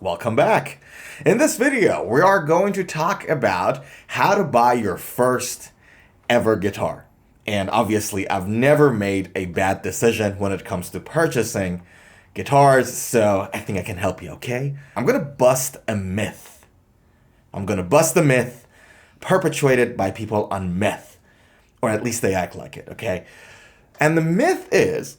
Welcome back. In this video, we are going to talk about how to buy your first ever guitar. And obviously, I've never made a bad decision when it comes to purchasing guitars, so I think I can help you, okay? I'm gonna bust a myth. I'm gonna bust a myth perpetuated by people on meth, or at least they act like it, okay? And the myth is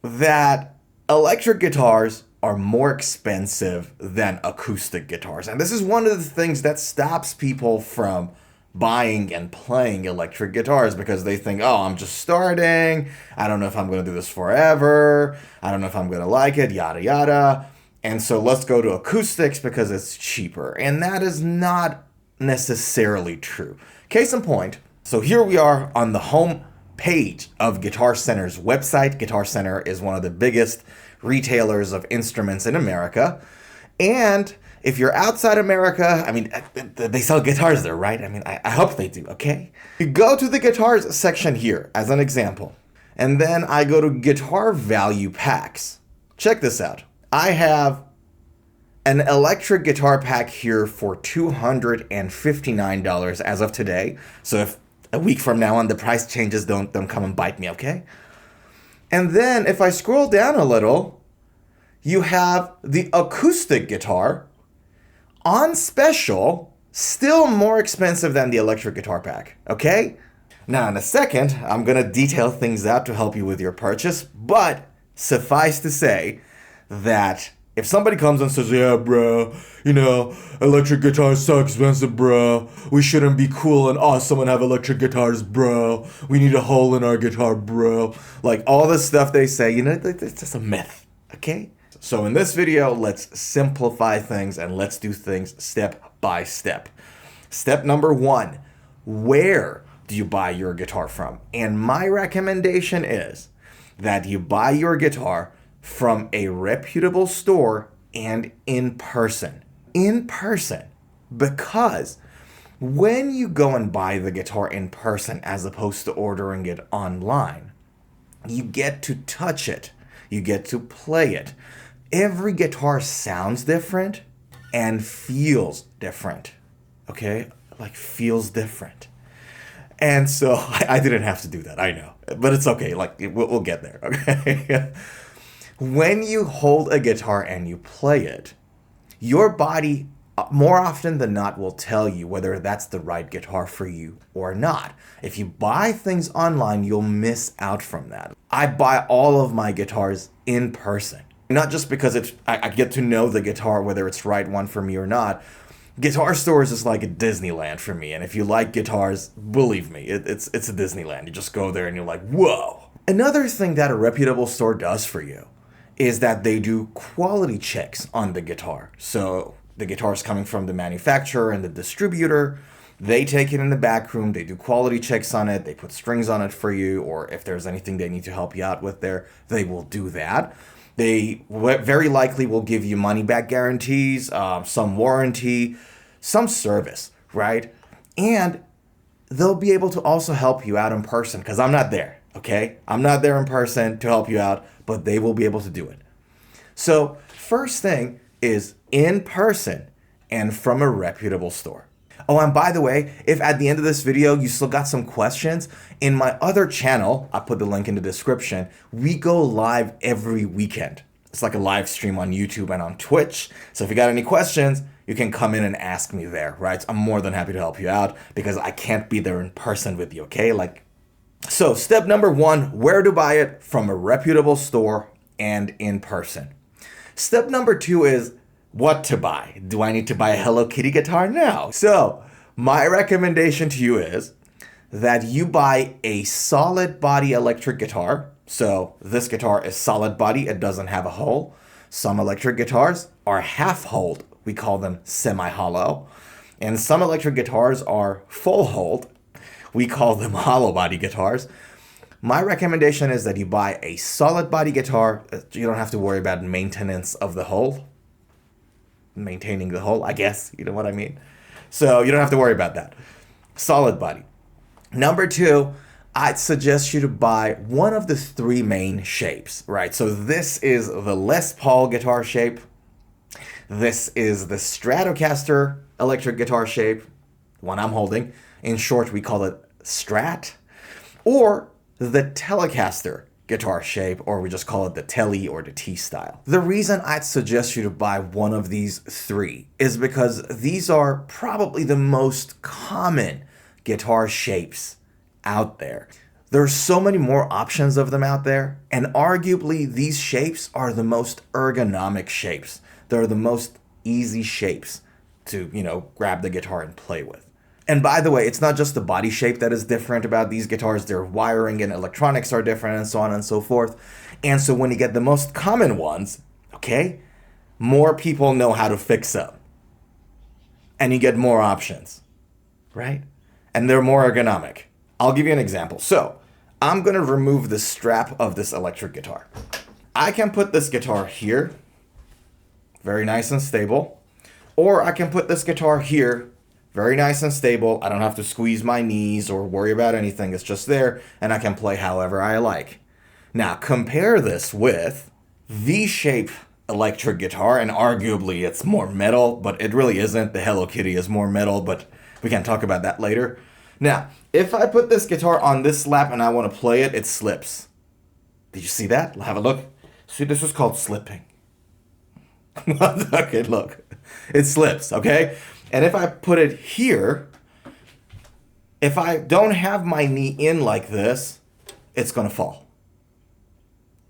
that electric guitars are more expensive than acoustic guitars. And this is one of the things that stops people from buying and playing electric guitars because they think, oh, I'm just starting. I don't know if I'm going to do this forever. I don't know if I'm going to like it, yada, yada. And so let's go to acoustics because it's cheaper. And that is not necessarily true. Case in point, so here we are on the home page of Guitar Center's website. Guitar Center is one of the biggest retailers of instruments in America. And if you're outside America, I mean, they sell guitars there, right? I mean, I hope they do, okay? You go to the guitars section here as an example. And then I go to guitar value packs. Check this out. I have an electric guitar pack here for $259 as of today. So if a week from now on the price changes, don't come and bite me, okay? And then if I scroll down a little, you have the acoustic guitar on special, still more expensive than the electric guitar pack, okay? Now in a second, I'm gonna detail things out to help you with your purchase, but suffice to say that if somebody comes and says, yeah, bro, electric guitars so expensive, bro. We shouldn't be cool and awesome and have electric guitars, bro. We need a hole in our guitar, bro. Like all the stuff they say, it's just a myth, okay? So in this video, let's simplify things and let's do things step by step. Step number one, where do you buy your guitar from? And my recommendation is that you buy your guitar from a reputable store and in person. In person. Because when you go and buy the guitar in person as opposed to ordering it online, you get to touch it. You get to play it. Every guitar sounds different and feels different. Okay? Like feels different. And so I didn't have to do that, I know. But it's okay. Like we'll get there. Okay? When you hold a guitar and you play it, your body, more often than not, will tell you whether that's the right guitar for you or not. If you buy things online, you'll miss out from that. I buy all of my guitars in person. Not just because I get to know the guitar, whether it's the right one for me or not. Guitar stores is like a Disneyland for me. And if you like guitars, believe me, it's a Disneyland. You just go there and you're like, whoa. Another thing that a reputable store does for you is that they do quality checks on the guitar. So the guitar is coming from the manufacturer and the distributor. They take it in the back room. They do quality checks on it. They put strings on it for you, or if there's anything they need to help you out with there, they will do that. They very likely will give you money back guarantees, some warranty, some service, right? And they'll be able to also help you out in person because I'm not there, okay? I'm not there in person to help you out, but they will be able to do it. So first thing is in person and from a reputable store. Oh, and by the way, if at the end of this video you still got some questions, in my other channel, I'll put the link in the description, we go live every weekend. It's like a live stream on YouTube and on Twitch. So if you got any questions, you can come in and ask me there, right? I'm more than happy to help you out because I can't be there in person with you, okay? So step number one, where to buy it from a reputable store and in person. Step number two is what to buy. Do I need to buy a Hello Kitty guitar? No. So my recommendation to you is that you buy a solid body electric guitar. So this guitar is solid body. It doesn't have a hole. Some electric guitars are half-holed. We call them semi-hollow. And some electric guitars are full-holed. We call them hollow body guitars. My recommendation is that you buy a solid body guitar. You don't have to worry about maintenance of the hole. Maintaining the hole, I guess. You know what I mean? So you don't have to worry about that. Solid body. Number two, I'd suggest you to buy one of the three main shapes, right? So this is the Les Paul guitar shape. This is the Stratocaster electric guitar shape, the one I'm holding. In short, we call it Strat. Or the Telecaster guitar shape, or we just call it the Tele or the T style. The reason I'd suggest you to buy one of these three is because these are probably the most common guitar shapes out there. There's so many more options of them out there, and arguably these shapes are the most ergonomic shapes. They're the most easy shapes to, grab the guitar and play with. And by the way, it's not just the body shape that is different about these guitars. Their wiring and electronics are different and so on and so forth. And so when you get the most common ones, okay, more people know how to fix them. And you get more options, right? And they're more ergonomic. I'll give you an example. So I'm going to remove the strap of this electric guitar. I can put this guitar here, very nice and stable. Or I can put this guitar here, very nice and stable. I don't have to squeeze my knees or worry about anything. It's just there, and I can play however I like. Now, compare this with V-shape electric guitar, and arguably it's more metal, but it really isn't. The Hello Kitty is more metal, but we can talk about that later. Now, if I put this guitar on this lap and I want to play it, it slips. Did you see that? Have a look. See, this is called slipping. Okay, look. It slips, okay? And if I put it here, if I don't have my knee in like this, it's going to fall.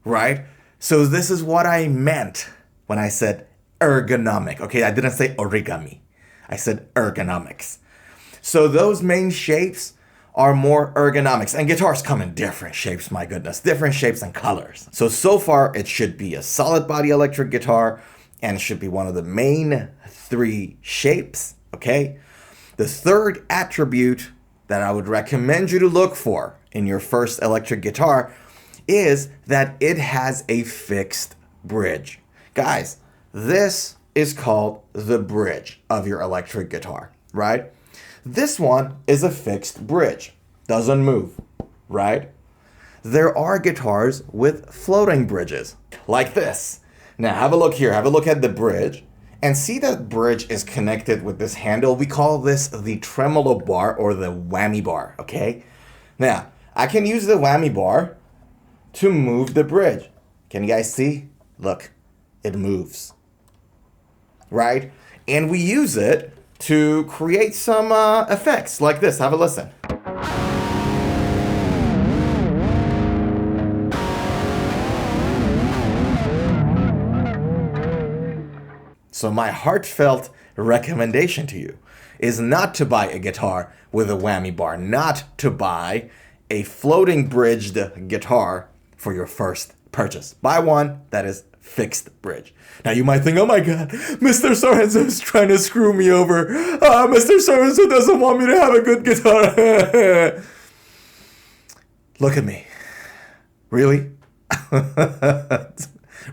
Right? So this is what I meant when I said ergonomic. Okay, I didn't say origami. I said ergonomics. So those main shapes are more ergonomics. And guitars come in different shapes, my goodness. Different shapes and colors. So far, it should be a solid body electric guitar, and it should be one of the main three shapes, okay? The third attribute that I would recommend you to look for in your first electric guitar is that it has a fixed bridge. Guys, this is called the bridge of your electric guitar, right? This one is a fixed bridge, doesn't move, right? There are guitars with floating bridges, like this. Now have a look here, have a look at the bridge, and see that bridge is connected with this handle. We call this the tremolo bar or the whammy bar, okay? Now, I can use the whammy bar to move the bridge. Can you guys see? Look, it moves, right? And we use it to create some effects like this. Have a listen. So my heartfelt recommendation to you is not to buy a guitar with a whammy bar, not to buy a floating bridged guitar for your first purchase. Buy one that is fixed bridge. Now you might think, oh my God, Mr. Sorenzo is trying to screw me over. Mr. Sorenzo doesn't want me to have a good guitar. Look at me. Really?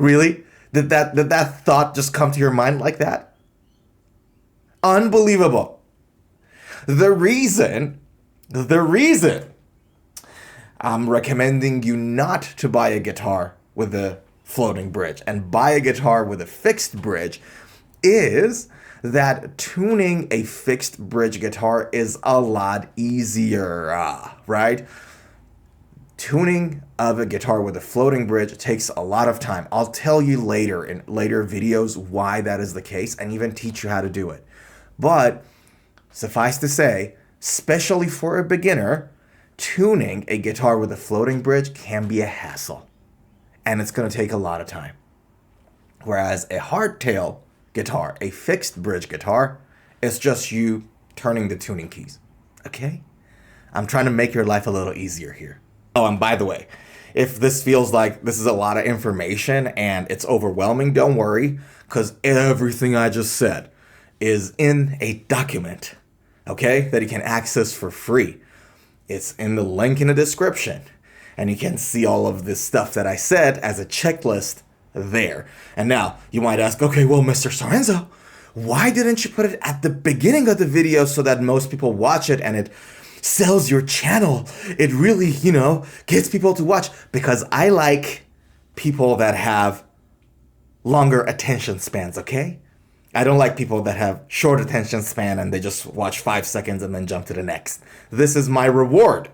Really? Did that thought just come to your mind like that? Unbelievable. The reason I'm recommending you not to buy a guitar with a floating bridge and buy a guitar with a fixed bridge is that tuning a fixed bridge guitar is a lot easier, right? Tuning of a guitar with a floating bridge takes a lot of time. I'll tell you later in later videos why that is the case and even teach you how to do it. But suffice to say, especially for a beginner, tuning a guitar with a floating bridge can be a hassle. And it's going to take a lot of time. Whereas a hardtail guitar, a fixed bridge guitar, is just you turning the tuning keys. Okay? I'm trying to make your life a little easier here. Oh, and by the way, if this feels like this is a lot of information and it's overwhelming, don't worry, because everything I just said is in a document, okay, that you can access for free. It's in the link in the description, and you can see all of this stuff that I said as a checklist there. And now you might ask, okay, well, Mr. Sorenzo, why didn't you put it at the beginning of the video so that most people watch it and it sells your channel? It really, gets people to watch, because I like people that have longer attention spans, okay? I don't like people that have short attention span and they just watch 5 seconds and then jump to the next. This is my reward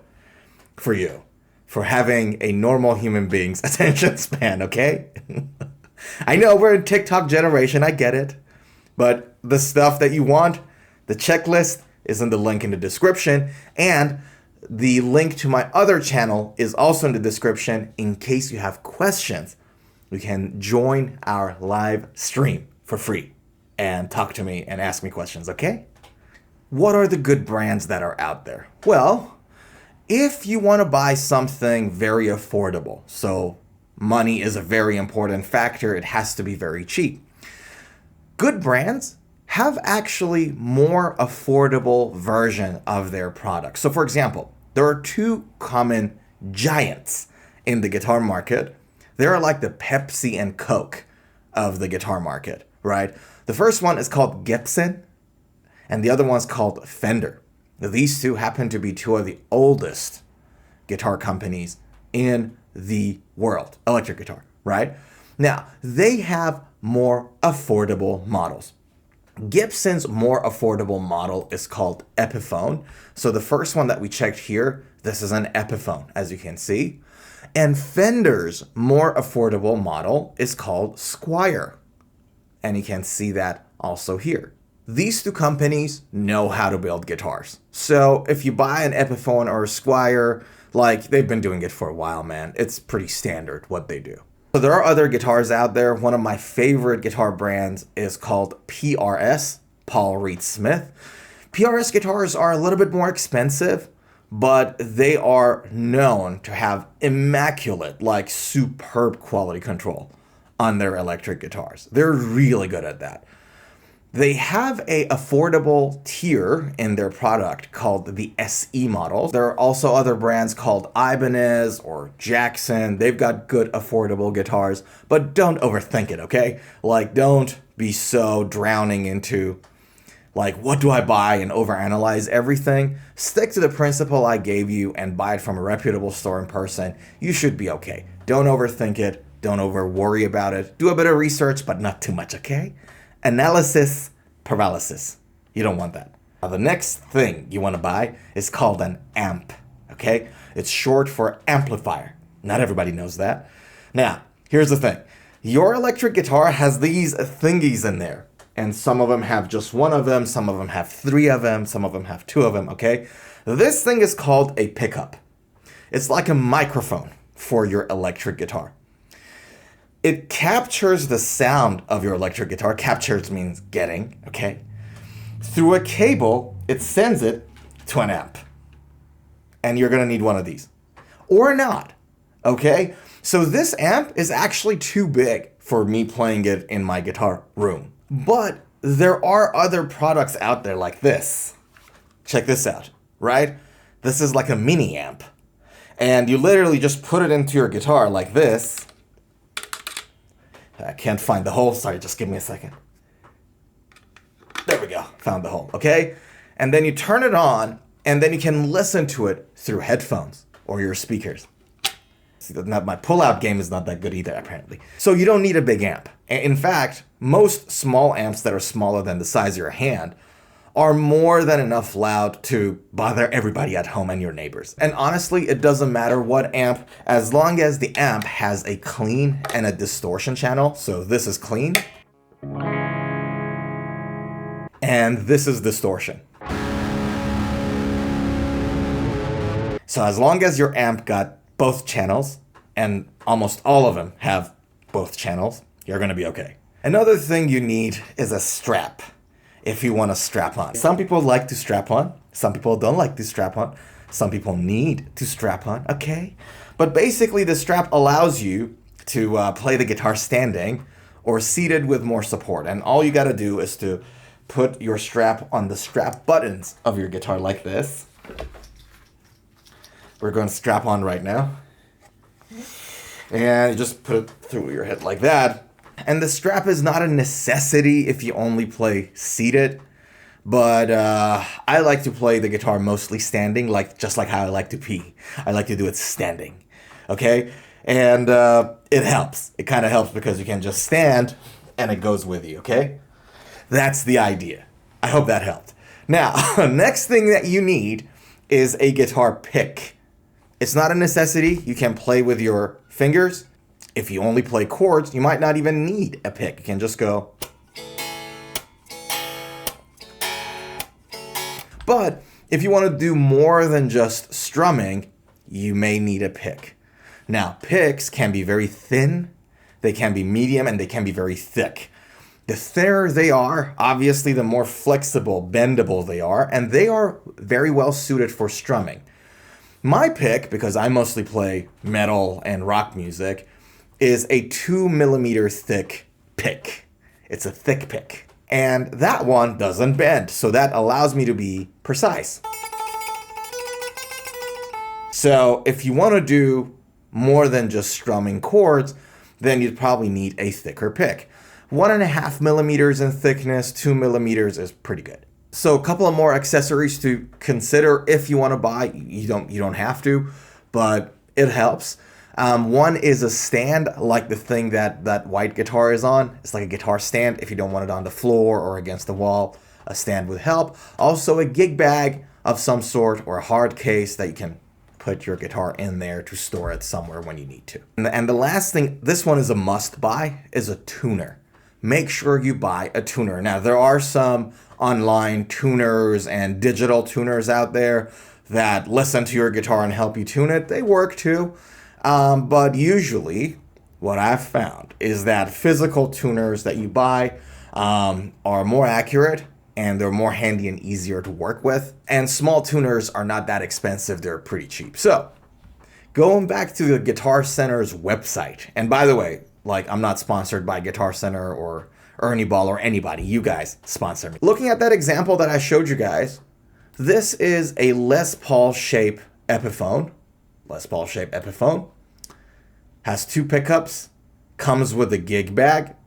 for you for having a normal human being's attention span, okay? I know we're in TikTok generation, I get it. But the stuff that you want, the checklist is in the link in the description, and the link to my other channel is also in the description in case you have questions. You can join our live stream for free and talk to me and ask me questions, okay? What are the good brands that are out there? Well, if you want to buy something very affordable, so money is a very important factor, it has to be very cheap. Good brands have actually more affordable version of their product. So for example, there are two common giants in the guitar market. They're like the Pepsi and Coke of the guitar market, right? The first one is called Gibson and the other one's called Fender. These two happen to be two of the oldest guitar companies in the world, electric guitar, right? Now, they have more affordable models. Gibson's more affordable model is called Epiphone. So the first one that we checked here, this is an Epiphone, as you can see. And Fender's more affordable model is called Squier. And you can see that also here. These two companies know how to build guitars. So if you buy an Epiphone or a Squier, like they've been doing it for a while, man. It's pretty standard what they do. So there are other guitars out there. One of my favorite guitar brands is called PRS, Paul Reed Smith. PRS guitars are a little bit more expensive, but they are known to have immaculate, like superb quality control on their electric guitars. They're really good at that. They have a affordable tier in their product called the SE model. There are also other brands called Ibanez or Jackson. They've got good affordable guitars, but don't overthink it, okay? Like, don't be so drowning into, like, what do I buy and overanalyze everything. Stick to the principle I gave you and buy it from a reputable store in person. You should be okay. Don't overthink it. Don't over worry about it. Do a bit of research, but not too much, okay? Analysis paralysis. You don't want that. Now, the next thing you want to buy is called an amp, okay? It's short for amplifier. Not everybody knows that. Now, here's the thing. Your electric guitar has these thingies in there, and some of them have just one of them, some of them have three of them, some of them have two of them, okay? This thing is called a pickup. It's like a microphone for your electric guitar. It captures the sound of your electric guitar. Captures means getting, okay? Through a cable, it sends it to an amp. And you're gonna need one of these. Or not, okay? So this amp is actually too big for me playing it in my guitar room. But there are other products out there like this. Check this out, right? This is like a mini amp. And you literally just put it into your guitar like this. I can't find the hole. Sorry, just give me a second. There we go. Found the hole. Okay? And then you turn it on, and then you can listen to it through headphones or your speakers. See, my pull-out game is not that good either, apparently. So you don't need a big amp. In fact, most small amps that are smaller than the size of your hand are more than enough loud to bother everybody at home and your neighbors. And honestly, it doesn't matter what amp, as long as the amp has a clean and a distortion channel. So this is clean. And this is distortion. So as long as your amp got both channels, and almost all of them have both channels, you're gonna be okay. Another thing you need is a strap. If you want to strap on. Some people like to strap on. Some people don't like to strap on. Some people need to strap on, okay? But basically the strap allows you to play the guitar standing or seated with more support. And all you gotta do is to put your strap on the strap buttons of your guitar like this. We're going to strap on right now. And you just put it through your head like that. And the strap is not a necessity if you only play seated, but I like to play the guitar mostly standing, just like how I like to pee. I like to do it standing, okay? And it helps. It kind of helps because you can just stand and it goes with you, okay? That's the idea. I hope that helped. Now, next thing that you need is a guitar pick. It's not a necessity. You can play with your fingers. If you only play chords, you might not even need a pick. You can just go. But if you want to do more than just strumming, you may need a pick. Now, picks can be very thin, they can be medium, and they can be very thick. The thinner they are, obviously, the more flexible, bendable they are, and they are very well suited for strumming. My pick, because I mostly play metal and rock music, is a 2mm thick pick. It's a thick pick. And that one doesn't bend, so that allows me to be precise. So if you want to do more than just strumming chords, then you'd probably need a thicker pick. 1.5mm in thickness, 2mm is pretty good. So a couple of more accessories to consider if you want to buy. You don't have to, but it helps. One is a stand, like the thing that white guitar is on. It's like a guitar stand. If you don't want it on the floor or against the wall, a stand would help. Also a gig bag of some sort or a hard case that you can put your guitar in there to store it somewhere when you need to. And the last thing, this one is a must buy, is a tuner. Make sure you buy a tuner. Now, there are some online tuners and digital tuners out there that listen to your guitar and help you tune it. They work too. But usually what I've found is that physical tuners that you buy are more accurate and they're more handy and easier to work with. And small tuners are not that expensive. They're pretty cheap. So going back to the Guitar Center's website, and by the way, like, I'm not sponsored by Guitar Center or Ernie Ball or anybody. You guys sponsor me. Looking at that example that I showed you guys, this is a Les Paul shape Epiphone. Les Paul shape Epiphone. Has 2 pickups. Comes with a gig bag,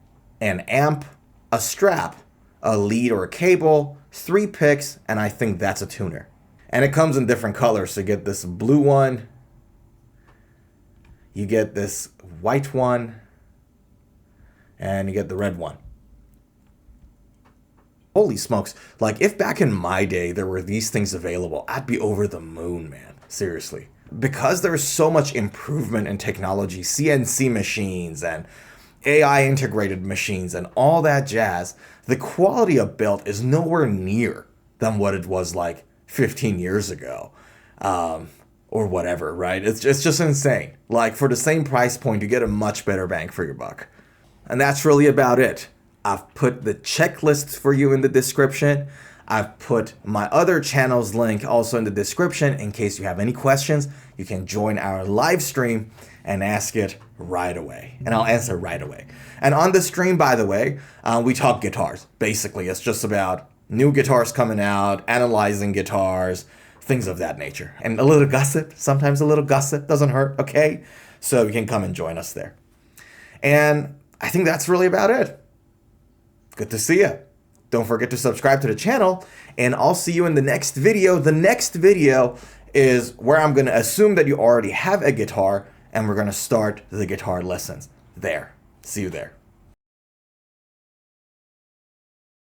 an amp, a strap, a lead or a cable, 3 picks, and I think that's a tuner. And it comes in different colors. So you get this blue one. You get this white one. And you get the red one. Holy smokes. Like, if back in my day there were these things available, I'd be over the moon, man. Seriously. Because there's so much improvement in technology, CNC machines and AI integrated machines and all that jazz, the quality of build is nowhere near than what it was like 15 years ago. Or whatever, right? It's just insane. Like, for the same price point, you get a much better bang for your buck. And that's really about it. I've put the checklists for you in the description. I've put my other channel's link also in the description. In case you have any questions, you can join our live stream and ask it right away. And I'll answer right away. And on the stream, by the way, we talk guitars. Basically, it's just about new guitars coming out, analyzing guitars, things of that nature. And a little gossip, sometimes a little gossip doesn't hurt, okay? So you can come and join us there. And I think that's really about it. Good to see you. Don't forget to subscribe to the channel, and I'll see you in the next video. The next video is where I'm going to assume that you already have a guitar, and we're going to start the guitar lessons there. See you there.